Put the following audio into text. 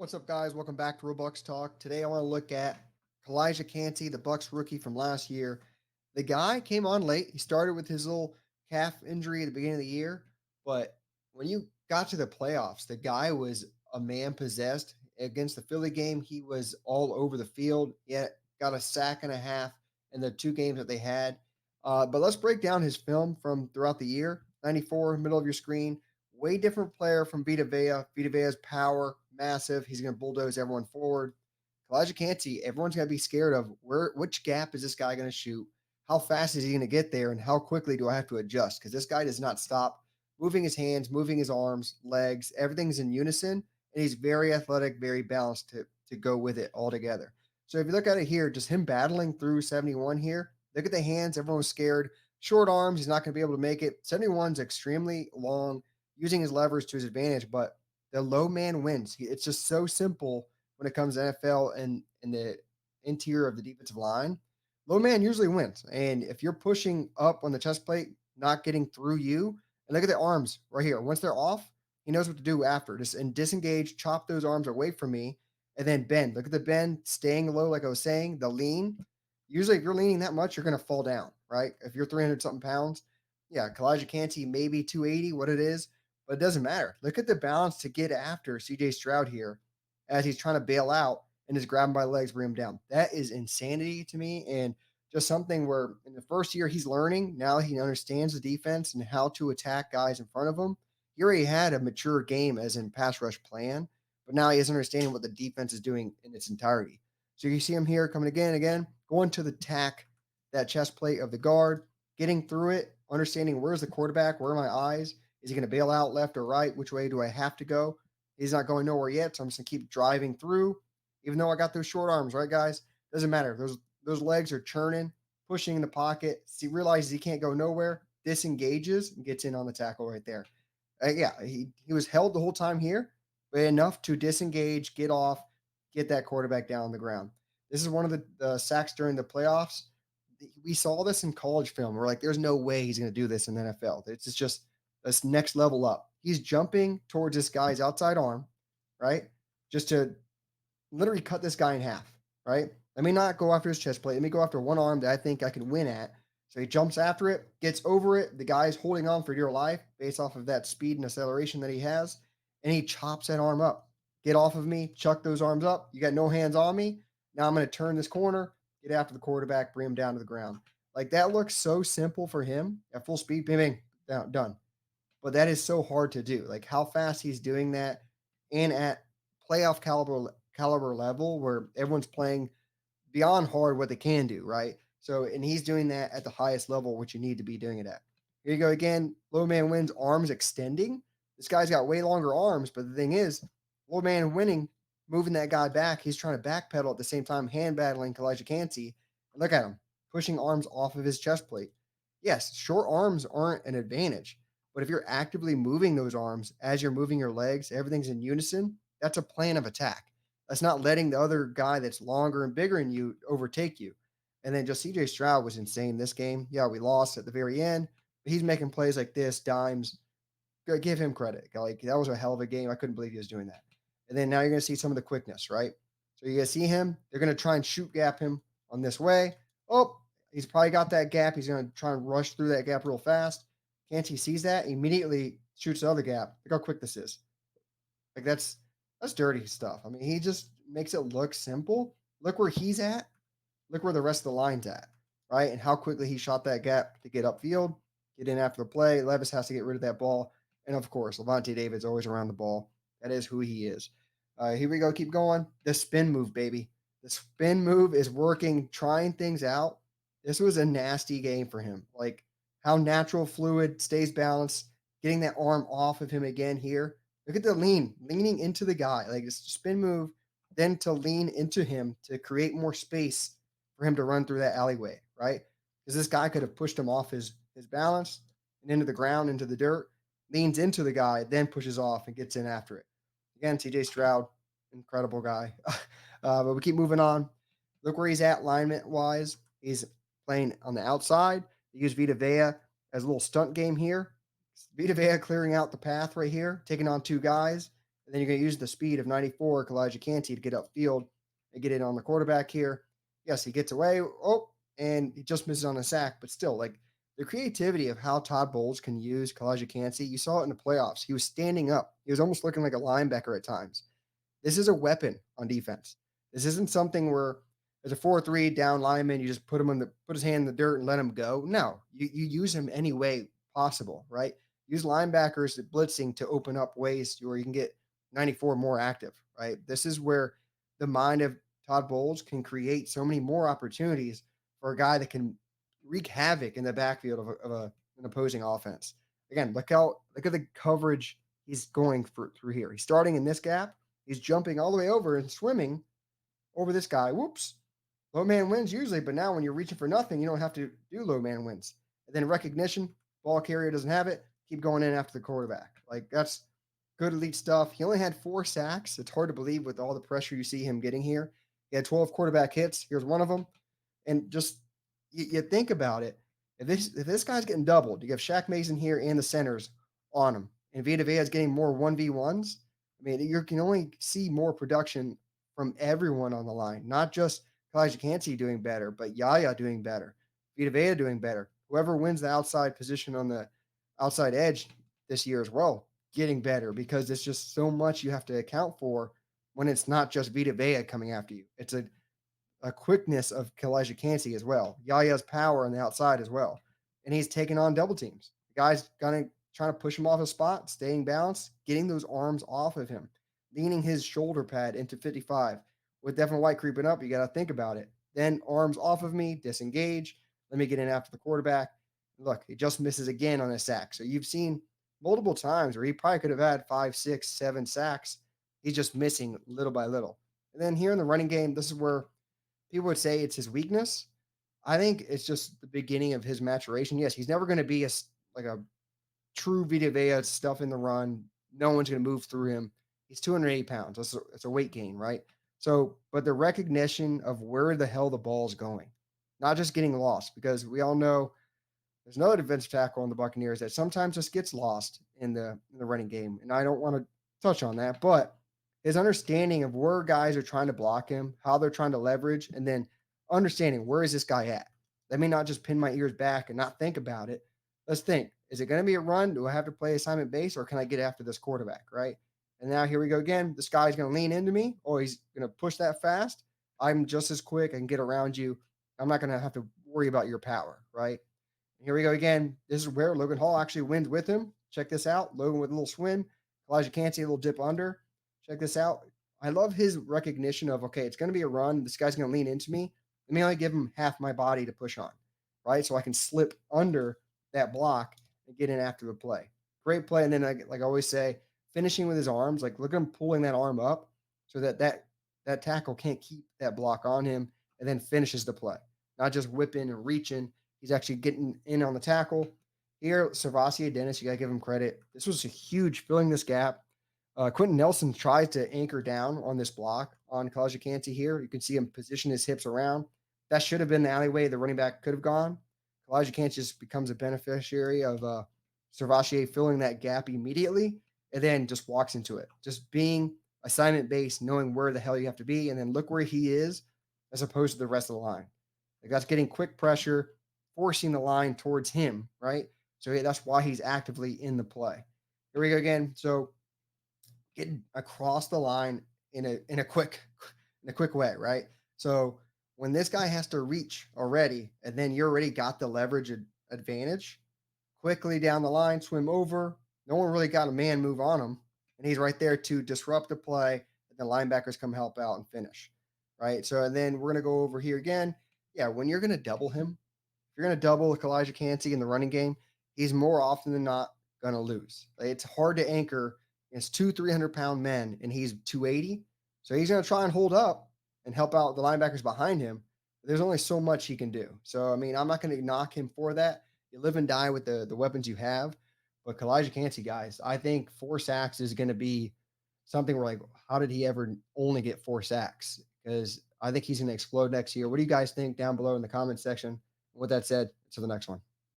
What's up, guys? Welcome back to Robux Talk. Today, I want to look at Kalijah Kancey, the Bucs rookie from last year. The guy came on late. He started with his little calf injury at the beginning of the year, but when you got to the playoffs, the guy was a man possessed. Against the Philly game, he was all over the field. Yet got a sack and a half in the two games that they had. But let's break down his film from throughout the year. 94, middle of your screen. Way different player from Vita Vea. Vita Vea's power, massive. He's going to bulldoze everyone forward. Kalijah Kancey, everyone's going to be scared of which gap is this guy going to shoot? How fast is he going to get there? And how quickly do I have to adjust? Because this guy does not stop moving his hands, moving his arms, legs. Everything's in unison. And he's very athletic, very balanced to go with it all together. So if you look at it here, just him battling through 71 here, look at the hands. Everyone's scared. Short arms, he's not going to be able to make it. 71's extremely long, using his levers to his advantage, but the low man wins. It's just so simple when it comes to NFL and in the interior of the defensive line. Low man usually wins. And if you're pushing up on the chest plate, not getting through you, and look at the arms right here. Once they're off, he knows what to do after. Just and disengage, chop those arms away from me, and then bend. Look at the bend, staying low, like I was saying, the lean. Usually, if you're leaning that much, you're going to fall down, right? If you're 300 something pounds, yeah, Kalijah Kancey, maybe 280, what it is, but it doesn't matter. Look at the balance to get after CJ Stroud here as he's trying to bail out and is grabbing by legs, bring him down. That is insanity to me. And just something where in the first year he's learning. Now he understands the defense and how to attack guys in front of him. He already had a mature game as in pass rush plan, but now he is understanding what the defense is doing in its entirety. So you see him here coming again, going to the tack, that chest plate of the guard, getting through it, understanding where's the quarterback, where are my eyes, is he going to bail out left or right? Which way do I have to go? He's not going nowhere yet, so I'm just going to keep driving through. Even though I got those short arms, right, guys? Doesn't matter. Those legs are churning, pushing in the pocket. He realizes he can't go nowhere, disengages, and gets in on the tackle right there. Yeah, he was held the whole time here, but enough to disengage, get off, get that quarterback down on the ground. This is one of the sacks during the playoffs. We saw this in college film. We're like, there's no way he's going to do this in the NFL. It's just this next level up. He's jumping towards this guy's outside arm, right? Just to literally cut this guy in half, right? Let me not go after his chest plate. Let me go after one arm that I think I can win at. So he jumps after it, gets over it. The guy's holding on for dear life based off of that speed and acceleration that he has. And he chops that arm up. Get off of me, chuck those arms up. You got no hands on me. Now I'm going to turn this corner, get after the quarterback, bring him down to the ground. Like that looks so simple for him at full speed. Bing, bing, down, done. But that is so hard to do. Like how fast he's doing that and at playoff caliber level where everyone's playing beyond hard what they can do, right? So and he's doing that at the highest level, which you need to be doing it at. Here you go again. Low man wins, arms extending. This guy's got way longer arms, but the thing is, low man winning, moving that guy back. He's trying to backpedal at the same time, hand battling Kalijah Kancey. And look at him pushing arms off of his chest plate. Yes, short arms aren't an advantage, but if you're actively moving those arms as you're moving your legs, everything's in unison, that's a plan of attack. That's not letting the other guy that's longer and bigger than you overtake you. And then just CJ Stroud was insane this game. Yeah, we lost at the very end, but he's making plays like this, dimes. Give him credit. Like that was a hell of a game. I couldn't believe he was doing that. And then now you're going to see some of the quickness, right? So you're going to see him. They're going to try and shoot gap him on this way. Oh, he's probably got that gap. He's going to try and rush through that gap real fast. Kancey sees that, immediately shoots the other gap. Look how quick this is. Like that's dirty stuff. I mean, he just makes it look simple. Look where he's at. Look where the rest of the line's at, right? And how quickly he shot that gap to get upfield, get in after the play. Levis has to get rid of that ball. And of course, Levante David's always around the ball. That is who he is. Here we go. Keep going. The spin move, baby. The spin move is working, trying things out. This was a nasty game for him. Like how natural fluid stays balanced, getting that arm off of him again here. Look at the leaning into the guy, like this spin move, then to lean into him to create more space for him to run through that alleyway, right? Because this guy could have pushed him off his balance and into the ground, into the dirt, leans into the guy, then pushes off and gets in after it. Again, TJ Stroud, incredible guy. But we keep moving on. Look where he's at alignment wise. He's playing on the outside. They use Vita Vea as a little stunt game here. Vita Vea clearing out the path right here, taking on two guys. And then you're going to use the speed of 94, Kalijah Kancey, to get upfield and get it on the quarterback here. Yes, he gets away. Oh, and he just misses on a sack, but still, like the creativity of how Todd Bowles can use Kalijah Kancey, you saw it in the playoffs. He was standing up. He was almost looking like a linebacker at times. This is a weapon on defense. This isn't something where there's a 4-3 down lineman, you just put his hand in the dirt and let him go. No, you use him any way possible, right? Use linebackers blitzing to open up ways where you can get 94 more active, right? This is where the mind of Todd Bowles can create so many more opportunities for a guy that can wreak havoc in the backfield an opposing offense. Again, look at the coverage he's going through here. He's starting in this gap. He's jumping all the way over and swimming over this guy. Whoops. Low man wins usually, but now when you're reaching for nothing, you don't have to do low man wins. And then recognition, ball carrier doesn't have it. Keep going in after the quarterback. Like that's good elite stuff. He only had 4 sacks. It's hard to believe with all the pressure you see him getting here. He had 12 quarterback hits. Here's one of them. And just you think about it. If this guy's getting doubled, you have Shaq Mason here and the centers on him, and Vita Vea is getting more 1v1s. I mean, you can only see more production from everyone on the line, not just Kalijah Kancey doing better, but Yaya doing better, Vita Vea doing better. Whoever wins the outside position on the outside edge this year as well, getting better because it's just so much you have to account for when it's not just Vita Vea coming after you. It's a quickness of Kalijah Kancey as well. Yaya's power on the outside as well. And he's taking on double teams. The guy's gonna trying to push him off his spot, staying balanced, getting those arms off of him, leaning his shoulder pad into 55. With Devin White creeping up, you got to think about it. Then arms off of me, disengage. Let me get in after the quarterback. Look, he just misses again on a sack. So you've seen multiple times where he probably could have had 5, 6, 7 sacks. He's just missing little by little. And then here in the running game, this is where people would say it's his weakness. I think it's just the beginning of his maturation. Yes, he's never going to be like a true Vita Vea stuff in the run. No one's going to move through him. He's 280 pounds. That's a weight gain, right? So, but the recognition of where the hell the ball is going, not just getting lost, because we all know there's another defensive tackle on the Buccaneers that sometimes just gets lost in the running game, and I don't want to touch on that, but his understanding of where guys are trying to block him, how they're trying to leverage, and then understanding where is this guy at. Let me not just pin my ears back and not think about it. Let's think: is it going to be a run? Do I have to play assignment base, or can I get after this quarterback? Right. And now here we go again. This guy's going to lean into me, or he's going to push that fast. I'm just as quick. I can get around you. I'm not going to have to worry about your power. Right. Here we go again. This is where Logan Hall actually wins with him. Check this out. Logan with a little swim. Kalijah Kancey, a little dip under. Check this out. I love his recognition of, okay, it's going to be a run. This guy's going to lean into me. Let me only give him half my body to push on, right? So I can slip under that block and get in after the play. Great play. And then, like I always say, finishing with his arms. Like, look at him pulling that arm up so that tackle can't keep that block on him, and then finishes the play. Not just whipping and reaching. He's actually getting in on the tackle. Here, Servassier Dennis, you got to give him credit. This was a huge filling this gap. Quentin Nelson tries to anchor down on this block on Kalijah Kancey here. You can see him position his hips around. That should have been the alleyway the running back could have gone. Kalijah Kancey just becomes a beneficiary of Servassier filling that gap immediately and then just walks into it. Just being assignment based, knowing where the hell you have to be, and then look where he is as opposed to the rest of the line. Like that's getting quick pressure, forcing the line towards him, right? So that's why he's actively in the play. Here we go again. So getting across the line in a quick way, right? So when this guy has to reach already, and then you already got the leverage advantage, quickly down the line, swim over. No one really got a man move on him, and he's right there to disrupt the play. And the linebackers come help out and finish, right? So and then we're gonna go over here again. Yeah, when you're gonna double him, if you're gonna double Kalijah Kancey in the running game, he's more often than not gonna lose. Like, it's hard to anchor against two 300-pound men, and he's 280. So he's going to try and hold up and help out the linebackers behind him. But there's only so much he can do. So, I mean, I'm not going to knock him for that. You live and die with the weapons you have. But Kalijah Kancey, guys, I think 4 sacks is going to be something where, like, how did he ever only get 4 sacks? Because I think he's going to explode next year. What do you guys think down below in the comments section? With that said, to the next one.